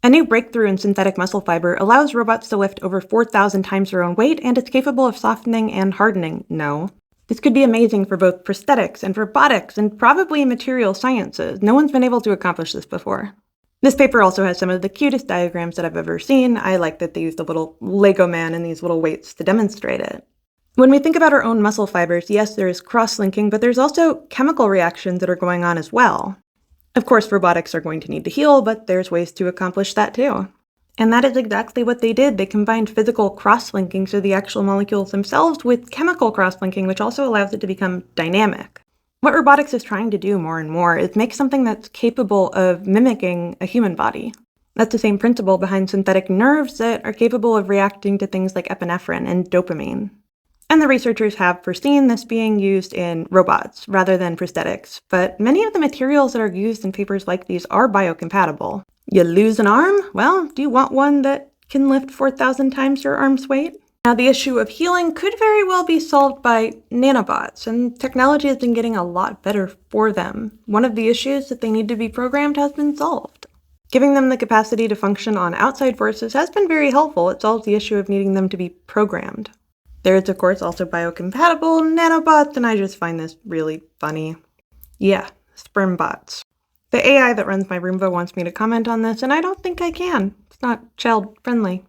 A new breakthrough in synthetic muscle fiber allows robots to lift over 4,000 times their own weight, and it's capable of softening and hardening. No. This could be amazing for both prosthetics and robotics and probably material sciences. No one's been able to accomplish this before. This paper also has some of the cutest diagrams that I've ever seen. I like that they used a little Lego man and these little weights to demonstrate it. When we think about our own muscle fibers, yes, there is cross-linking, but there's also chemical reactions that are going on as well. Of course, robotics are going to need to heal, but there's ways to accomplish that too. And that is exactly what they did. They combined physical cross-linking, so the actual molecules themselves, with chemical cross-linking, which also allows it to become dynamic. What robotics is trying to do more and more is make something that's capable of mimicking a human body. That's the same principle behind synthetic nerves that are capable of reacting to things like epinephrine and dopamine. And the researchers have foreseen this being used in robots rather than prosthetics, but many of the materials that are used in papers like these are biocompatible. You lose an arm? Well, do you want one that can lift 4,000 times your arm's weight? Now, the issue of healing could very well be solved by nanobots, and technology has been getting a lot better for them. One of the issues that they need to be programmed has been solved. Giving them the capacity to function on outside forces has been very helpful. It solves the issue of needing them to be programmed. There is, of course, also biocompatible nanobots, and I just find this really funny. Yeah, sperm bots. The AI that runs my Roomba wants me to comment on this, and I don't think I can. It's not child-friendly.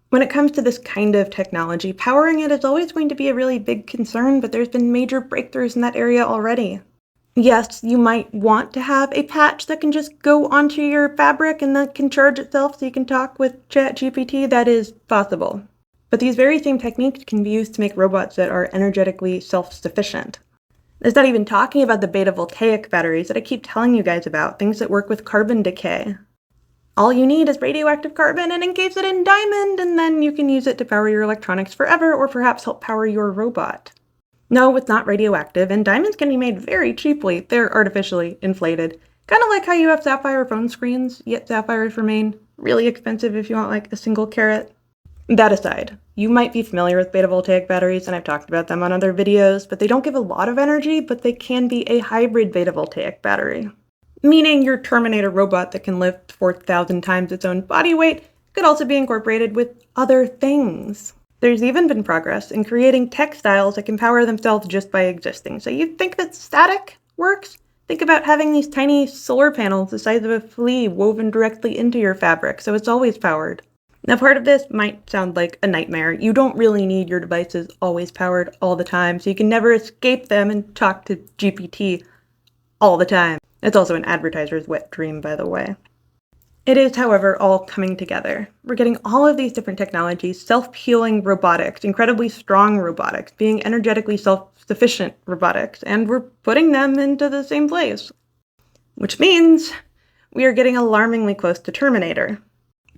When it comes to this kind of technology, powering it is always going to be a really big concern, but there's been major breakthroughs in that area already. Yes, you might want to have a patch that can just go onto your fabric and that can charge itself so you can talk with ChatGPT. That is possible. But these very same techniques can be used to make robots that are energetically self-sufficient. It's not even talking about the beta-voltaic batteries that I keep telling you guys about, things that work with carbon decay. All you need is radioactive carbon and encase it in diamond, and then you can use it to power your electronics forever, or perhaps help power your robot. No, it's not radioactive, and diamonds can be made very cheaply. They're artificially inflated. Kind of like how you have sapphire phone screens, yet sapphires remain really expensive if you want like a single carat. That aside, you might be familiar with beta-voltaic batteries, and I've talked about them on other videos, but they don't give a lot of energy, but they can be a hybrid beta-voltaic battery. Meaning your Terminator robot that can lift 4,000 times its own body weight could also be incorporated with other things. There's even been progress in creating textiles that can power themselves just by existing. So you think that static works? Think about having these tiny solar panels the size of a flea woven directly into your fabric, so it's always powered. Now, part of this might sound like a nightmare. You don't really need your devices always powered all the time, so you can never escape them and talk to GPT all the time. It's also an advertiser's wet dream, by the way. It is, however, all coming together. We're getting all of these different technologies, self-healing robotics, incredibly strong robotics, being energetically self-sufficient robotics, and we're putting them into the same place. Which means we are getting alarmingly close to Terminator.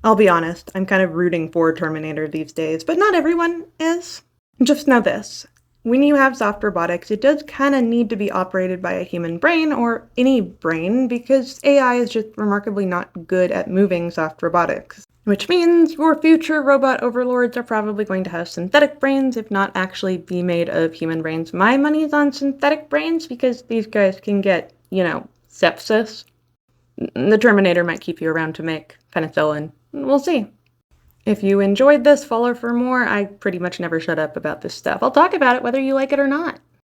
I'll be honest, I'm kind of rooting for Terminator these days, but not everyone is. Just know this. When you have soft robotics, it does kind of need to be operated by a human brain, or any brain, because AI is just remarkably not good at moving soft robotics. Which means your future robot overlords are probably going to have synthetic brains, if not actually be made of human brains. My money's on synthetic brains, because these guys can get, sepsis. The Terminator might keep you around to make penicillin. We'll see. If you enjoyed this, follow for more. I pretty much never shut up about this stuff. I'll talk about it whether you like it or not.